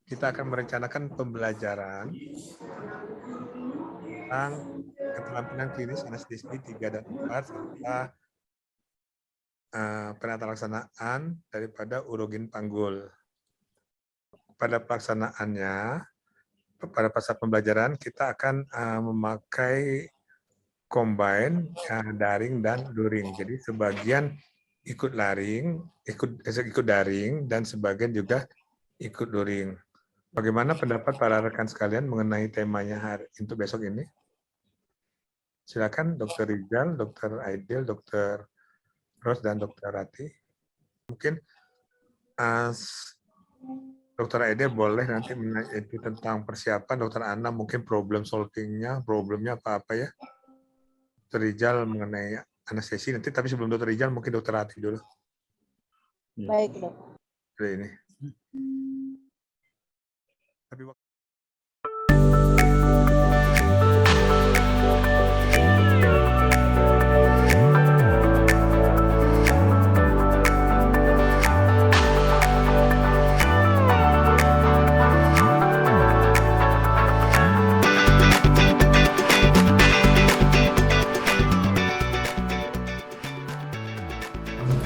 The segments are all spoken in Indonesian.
kita akan merencanakan pembelajaran tentang keterampilan klinis anestesi 3 dan 4 serta penata laksanaan daripada urogen panggul. Pada pelaksanaannya, pada fase pembelajaran kita akan memakai combine daring dan luring. Jadi sebagian ikut daring dan sebagian juga ikut luring. Bagaimana pendapat para rekan sekalian mengenai temanya untuk besok ini? Silakan Dr. Rizal, Dr. Aidil, Dr. Ros, dan Dr. Rati. Mungkin Dr. Aidil boleh nanti menanyakan tentang persiapan, Dr. Anna mungkin problem solving-nya, problemnya apa-apa ya. Dr. Rizal mengenai anestesi nanti, tapi sebelum Dr. Rizal mungkin Dr. Rati dulu. Baik, Dok. Ini. Tapi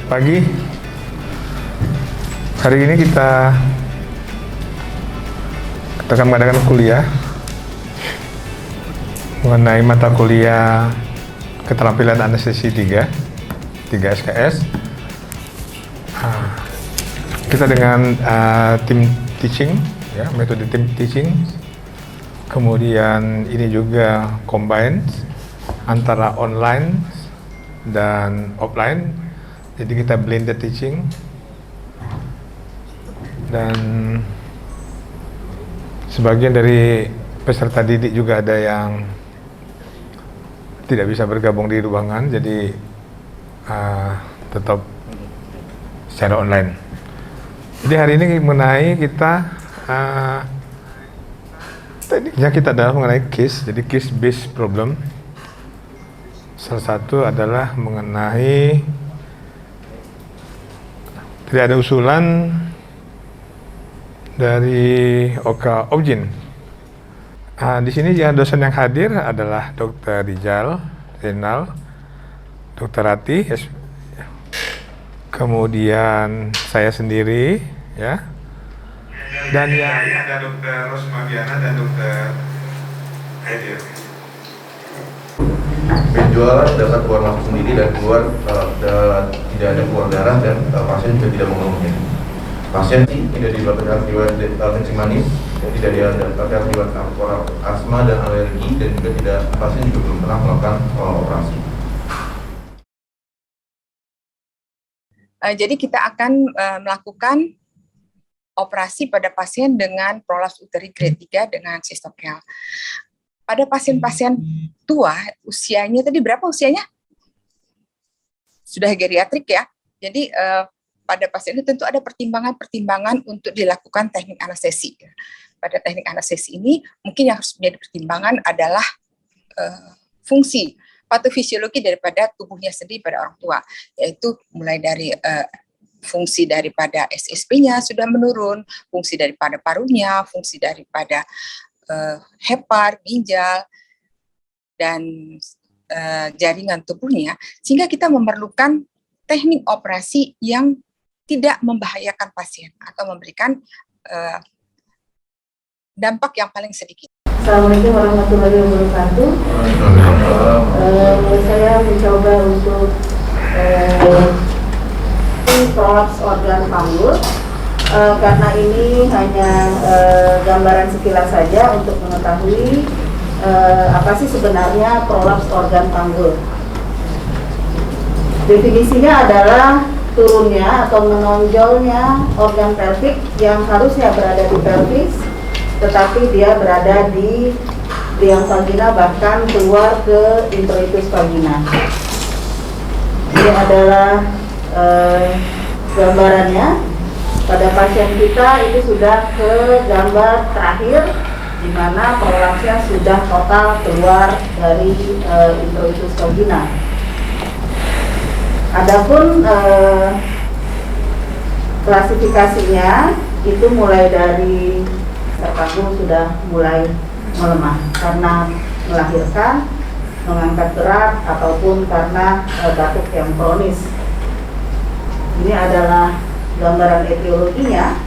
pagi. Hari ini kita akan mengadakan kuliah mengenai mata kuliah keterampilan anestesi 3 SKS. Kita dengan tim teaching, ya, metode tim teaching. Kemudian ini juga combine antara online dan offline. Jadi kita blended teaching. Dan sebagian dari peserta didik juga ada yang tidak bisa bergabung di ruangan, jadi tetap secara online. Jadi hari ini mengenai kita tekniknya kita adalah mengenai case, jadi case based problem. Salah satu adalah mengenai tidak ada usulan dari Oka Objin. Di sini yang dosen yang hadir adalah Dr. Rizal, Renal, Dr. Rati, kemudian saya sendiri, ya, dan yang ada Dr. Rosmadiana dan Dr. Aidil. Penjualan dapat keluar masuk sendiri dan keluar tidak ada keluar darah dan pasien juga tidak mengeluhnya. Pasien tidak dilakukan riwayat kencing manis, tidak dilakukan riwayat asma dan alergi, dan juga pasien juga belum pernah melakukan operasi. Jadi kita akan melakukan operasi pada pasien dengan prolaps uteri grade 3 dengan sistokel. Pada pasien-pasien tua, usianya tadi berapa usianya? Sudah geriatrik ya. Jadi pada pasien itu tentu ada pertimbangan-pertimbangan untuk dilakukan teknik anestesi. Pada teknik anestesi ini mungkin yang harus menjadi pertimbangan adalah fungsi patofisiologi daripada tubuhnya sendiri pada orang tua, yaitu mulai dari fungsi daripada SSP-nya sudah menurun, fungsi daripada parunya, fungsi daripada hepar, ginjal, dan jaringan tubuhnya, sehingga kita memerlukan teknik operasi yang tidak membahayakan pasien atau memberikan dampak yang paling sedikit. Assalamualaikum warahmatullahi wabarakatuh. Saya mencoba untuk prolaps organ panggul. Karena ini hanya gambaran sekilas saja untuk mengetahui apa sih sebenarnya prolaps organ panggul. Definisinya adalah turunnya atau menonjolnya organ pelvik yang harusnya berada di pelvis, tetapi dia berada di liang vagina, bahkan keluar ke introitus vagina. Ini adalah gambarannya. Pada pasien kita itu sudah ke gambar terakhir, di mana prolapsnya sudah total keluar dari introitus vagina. Adapun klasifikasinya itu mulai dari terganggu sudah mulai melemah karena melahirkan, mengangkat berat, ataupun karena batuk yang kronis. Ini adalah gambaran etiologinya.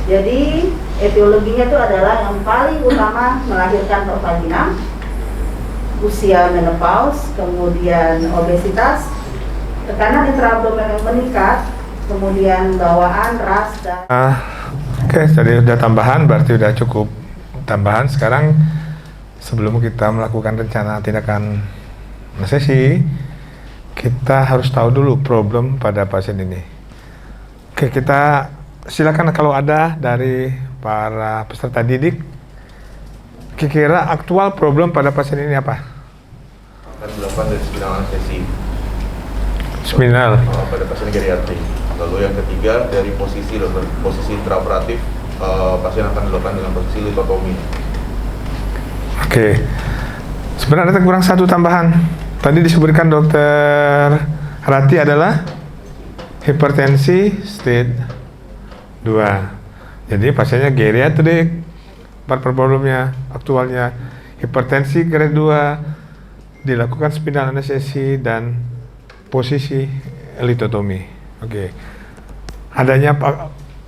Jadi etiologinya itu adalah yang paling utama melahirkan per vagina, usia menopause, kemudian obesitas, tekanan intraabdomen yang meningkat, kemudian bawaan, ras, dan Oke, tadi udah tambahan, berarti udah cukup tambahan. Sekarang sebelum kita melakukan rencana tindakan anestesi, kita harus tahu dulu problem pada pasien ini. Oke, kita silakan kalau ada dari para peserta didik, kira-kira aktual problem pada pasien ini apa? Akan dilakukan dari spinal anestesi Spinal. pada pasien geriatrik. Lalu yang ketiga dari posisi intraoperatif, pasien akan dilakukan dengan posisi litotomi. Oke, sebenarnya kurang satu tambahan. Tadi disebutkan dokter Rati adalah hipertensi stage 2. Jadi pasiennya geriatrik, problemnya aktualnya hipertensi grade 2, dilakukan spinal anestesi dan posisi litotomi. Oke. Adanya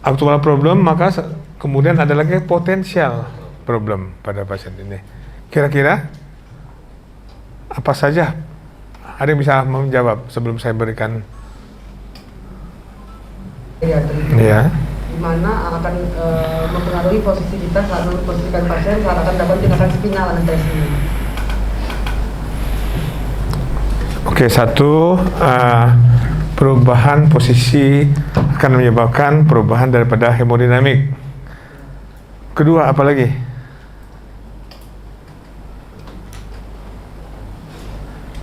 aktual problem, maka kemudian ada lagi potensial problem pada pasien ini. Kira-kira apa saja? Ada yang bisa menjawab sebelum saya berikan? Ya. Di mana akan mempengaruhi posisi kita saat memposisikan pasien saat akan dapat tindakan spinal anestesi. Oke, satu, perubahan posisi akan menyebabkan perubahan daripada hemodinamik. Kedua, apa lagi?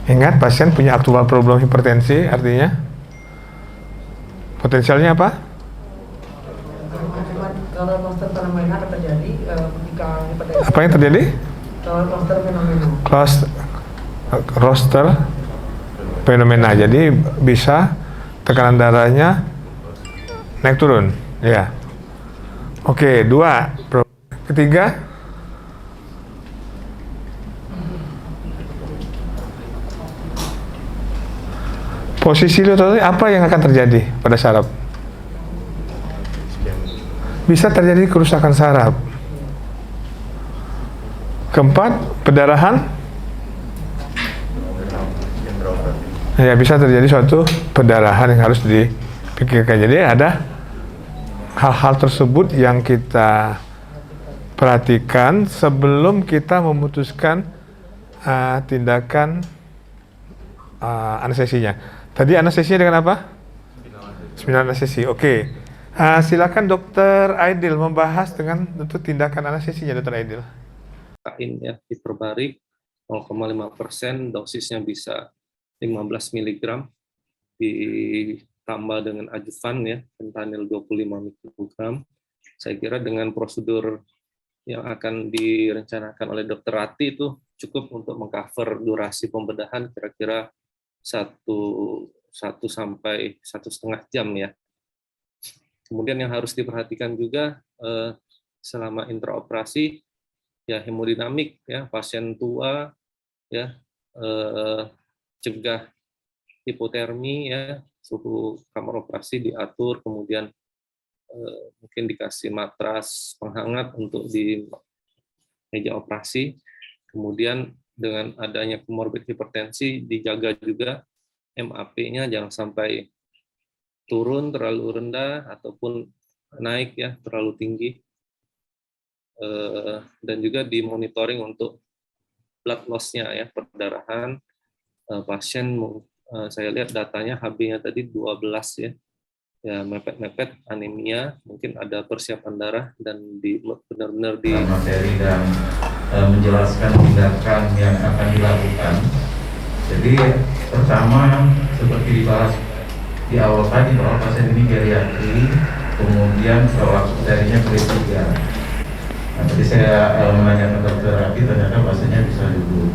Ingat, pasien punya aktual problem hipertensi, artinya potensialnya apa? Kalau cluster fenomena akan terjadi ketika hipertensi. Apa yang terjadi? Kalau cluster fenomena. Roster fenomena. Jadi bisa tekanan darahnya naik turun, ya. Oke, dua. Ketiga, posisi lutut apa yang akan terjadi pada saraf? Bisa terjadi kerusakan saraf. Keempat, pendarahan. Ya, bisa terjadi suatu pendarahan yang harus dipikirkan. Jadi ada hal-hal tersebut yang kita perhatikan sebelum kita memutuskan tindakan anestesinya. Tadi anestesinya dengan apa? Spinal anestesi. Oke. Silakan Dokter Aidil membahas dengan untuk tindakan anestesinya, Dokter Aidil. Kain ya, hiperbarik 0,5%, dosisnya bisa 15 mg, ditambah dengan adjuvan ya, fentanyl 25 mikrogram. Saya kira dengan prosedur yang akan direncanakan oleh Dokter Rati itu cukup untuk mengcover durasi pembedahan kira-kira 1 sampai 1,5 jam ya. Kemudian yang harus diperhatikan juga selama intraoperasi ya, hemodinamik ya, pasien tua ya, cegah hipotermi ya, suhu kamar operasi diatur, kemudian mungkin dikasih matras penghangat untuk di meja operasi. Kemudian dengan adanya komorbid hipertensi dijaga juga MAP-nya jangan sampai turun terlalu rendah ataupun naik ya terlalu tinggi, dan juga dimonitoring untuk blood loss-nya ya, perdarahan. Pasien saya lihat datanya HB-nya tadi 12 ya, ya mepet-mepet anemia, mungkin ada persiapan darah dan benar-benar di materi dan menjelaskan tindakan yang akan dilakukan. Jadi pertama seperti dibahas di awal tadi bahwa pasien ini geriatri, kemudian waktu darinya grade 3. Nah, tadi saya menanyakan Dokter Rati, ternyata pasiennya bisa duduk.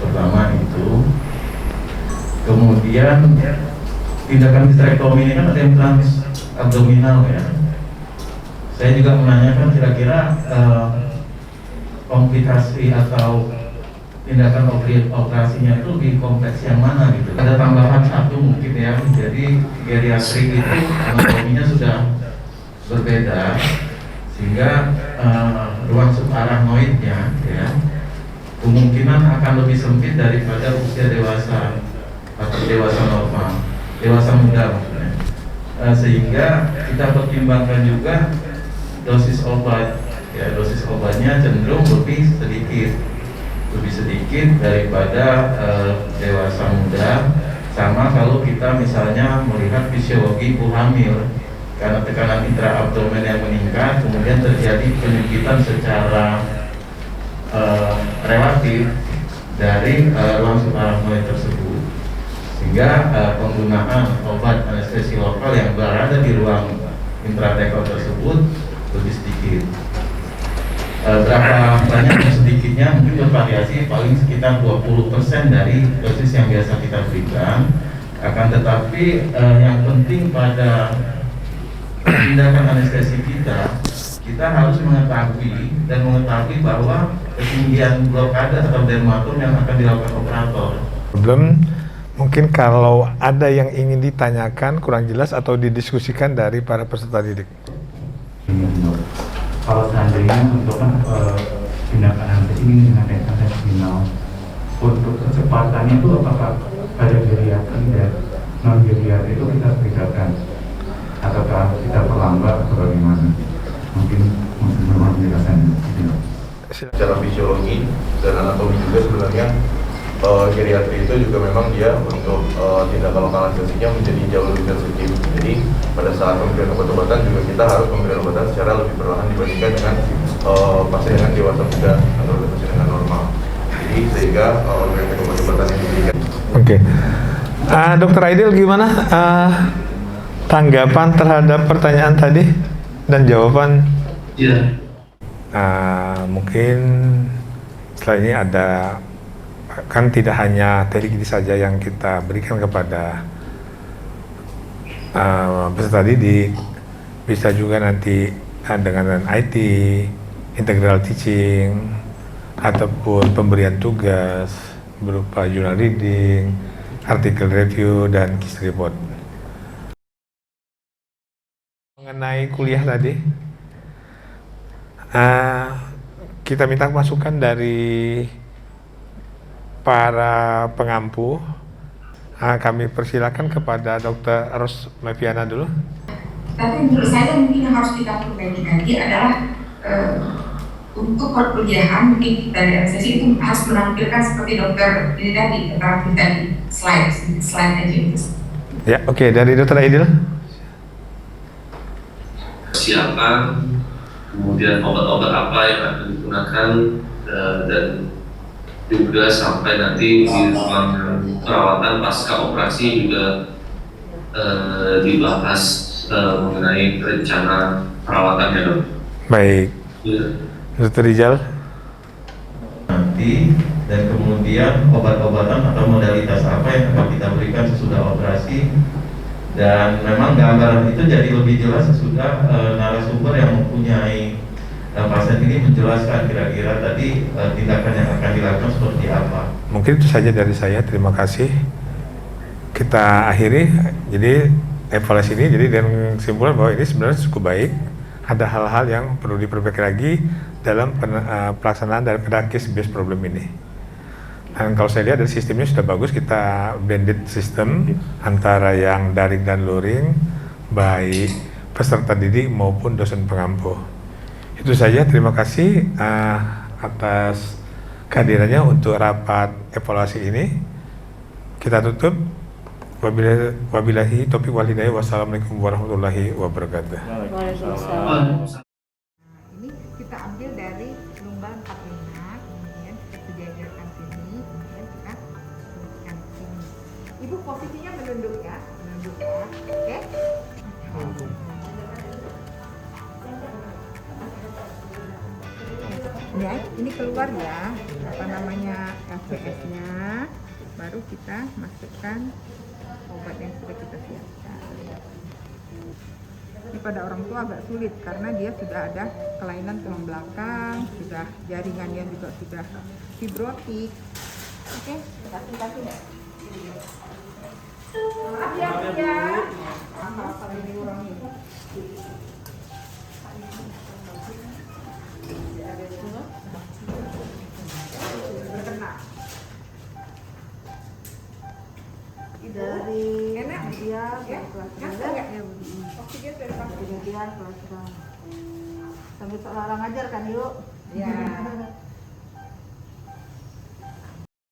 Pertama itu, kemudian tindakan histerektomi ini kan ada yang trans abdominal ya. Saya juga menanyakan kira-kira komplikasi atau tindakan operasinya itu lebih kompleks yang mana gitu. Ada tambahan satu mungkin ya, jadi geriatri itu anatominya sudah berbeda sehingga ruang subarachnoidnya ya kemungkinan akan lebih sempit daripada usia dewasa atau dewasa normal, dewasa muda maksudnya. Sehingga kita pertimbangkan juga dosis obat, ya dosis obatnya cenderung lebih sedikit daripada dewasa muda. Sama kalau kita misalnya melihat fisiologi ibu hamil, karena tekanan intraabdomen yang meningkat, kemudian terjadi penyempitan secara relatif dari ruang subarachnoid tersebut, sehingga penggunaan obat anestesi lokal yang berada di ruang intrathecal tersebut lebih sedikit. Berapa banyak dan sedikitnya mungkin bervariasi, paling sekitar 20% dari dosis yang biasa kita berikan. Akan tetapi yang penting pada tindakan anestesi kita harus mengetahui bahwa ketinggian blokade atau dermatom yang akan dilakukan operator. Problem mungkin kalau ada yang ingin ditanyakan kurang jelas atau didiskusikan dari para peserta didik. Kalau seandainya untuk tindakan anestesi ini dengan teknik spinal, untuk kecepatannya itu apakah ada geriatri dan non geriatri itu kita bedakan, ataukah kita perlambat atau bagaimana? Mungkin penjelasan itu. Secara fisiologi dan anatomi juga sebenarnya geriatri itu juga memang dia untuk tindakan lokal anestesinya menjadi jauh lebih sensitif. Jadi pada saat pemberian obat-obatan juga kita harus memberikan obatan secara lebih perlahan dibandingkan dengan pasien dengan dewasa muda atau pasien dengan normal. Jadi sehingga obat-obatan yang diberikan. Oke. Dokter Aidil gimana tanggapan terhadap pertanyaan tadi dan jawaban? Iya. Mungkin setelah ini ada, kan tidak hanya teknik ini saja yang kita berikan kepada peserta didik, bisa juga nanti dengan IT, integral teaching, ataupun pemberian tugas berupa journal reading, artikel review, dan case report. Mengenai kuliah tadi, kita minta masukan dari para pengampu. Kami persilakan kepada Dr. Ros Meviana dulu. Tapi menurut saya mungkin yang harus kita perbaiki lagi adalah untuk perkuliahan mungkin dari anestesi itu harus menampilkan seperti dokter ini tadi, terapi tadi, slide aja itu. Ya, oke. Dari Dr. Aidil. Persiapan, kemudian obat-obat apa yang akan digunakan, dan juga sampai nanti di ruang perawatan pasca operasi juga dibahas mengenai rencana perawatannya, dok. Baik. Ya. Dr. Rizal. Nanti dan kemudian obat-obatan atau modalitas apa yang akan kita berikan sesudah operasi, dan memang gambaran itu jadi lebih jelas sesudah narasumber yang mempunyai pasien ini menjelaskan kira-kira tadi tindakan yang akan dilakukan seperti apa. Mungkin itu saja dari saya. Terima kasih. Kita akhiri. Jadi evaluasi ini jadi dengan kesimpulan bahwa ini sebenarnya cukup baik. Ada hal-hal yang perlu diperbaiki lagi dalam pelaksanaan daripada case based problem ini. Dan kalau saya lihat dari sistemnya sudah bagus, kita blended system antara yang daring dan luring, baik peserta didik maupun dosen pengampu. Itu saja, terima kasih atas kehadirannya untuk rapat evaluasi ini. Kita tutup. Wabillahi taufiq wal hidayah. Wassalamualaikum warahmatullahi wabarakatuh. Ini kita ambil dari lumbar 45, kemudian kita sejajarkan sini, kemudian kita turunkan sini. Ibu posisinya menunduk ya, oke? Ya, ini keluar ya, apa namanya LCS-nya, baru kita masukkan obat yang sudah kita siapkan. Ini pada orang tua agak sulit karena dia sudah ada kelainan tulang belakang, sudah jaringannya juga sudah fibrotik. Oke, kasih ya. Maaf ya, Bu ya. Apa ini ulangi? Berkena. Dari enak dia ya, kelas ya, oksigen dari kemudian kelas sambil seorang ngajar kan yuk. Ya.